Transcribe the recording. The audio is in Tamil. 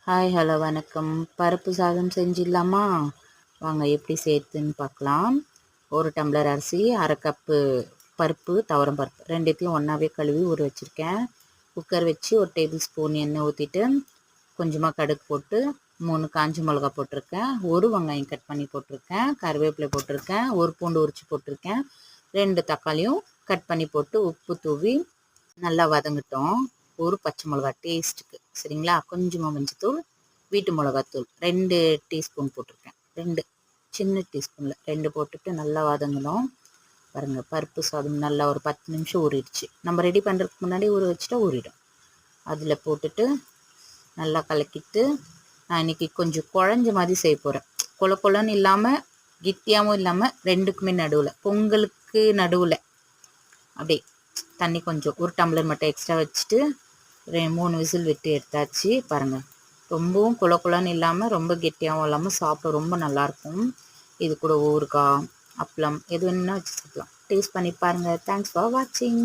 ஹாய் ஹலோ வணக்கம். பருப்பு சாதம் செஞ்சிடலாமா? வாங்க எப்படி செய்யுதுன்னு பார்க்கலாம். 1 டம்ளர் அரிசி, 1/2 கப்பு பருப்பு, துவரம் பருப்பு ரெண்டுத்தையும் ஒன்றாவே கழுவி ஊற வச்சுருக்கேன். குக்கர் வச்சு 1 டேபிள் ஸ்பூன் எண்ணெய் ஊற்றிட்டு கொஞ்சமாக கடுகு போட்டு 3 காஞ்ச மிளகா போட்டிருக்கேன். 1 வெங்காயம் கட் பண்ணி போட்டிருக்கேன். கருவேப்பிலை போட்டிருக்கேன். 1 பூண்டு உரித்து போட்டிருக்கேன். 2 தக்காளியும் கட் பண்ணி போட்டு உப்பு தூவி நல்லா வதங்கட்டும். 1 பச்சை மிளகா டேஸ்ட்டுக்கு, சரிங்களா? கொஞ்சமாக மஞ்சத்தூள், வீட்டு மிளகாத்தூள் 2 டீஸ்பூன் போட்டிருக்கேன். 2 சின்ன டீஸ்பூனில் 2 போட்டுட்டு நல்லா வதங்கணும். பாருங்கள், பருப்பு சாதம் நல்லா ஒரு 10 நிமிஷம் ஊறிடுச்சு. நம்ம ரெடி பண்ணுறதுக்கு முன்னாடி ஊற வச்சுட்டா ஊறிடும். அதில் போட்டுட்டு நல்லா கலக்கிட்டு, நான் இன்றைக்கி கொஞ்சம் குழஞ்ச மாதிரி செய்ய போகிறேன். கொலன்னு இல்லாமல் கெட்டியாகவும் இல்லாமல், ரெண்டுக்குமே நடுவில், பொங்கலுக்கு நடுவில் அப்படியே தண்ணி கொஞ்சம் 1 டம்ளர் மட்டும் எக்ஸ்ட்ரா வச்சுட்டு 3 விசில் விட்டு எடுத்தாச்சு. பாருங்கள், ரொம்பவும் குலன்னு இல்லாமல் ரொம்ப கெட்டியாகவும் இல்லாமல் சாப்பிட ரொம்ப நல்லாயிருக்கும். இது கூட ஊறுகாய், அப்பளம் எது வேணும்னா வச்சு சாப்பிடலாம். டேஸ்ட் பண்ணி பாருங்கள். தேங்க்ஸ் ஃபார் வாட்சிங்.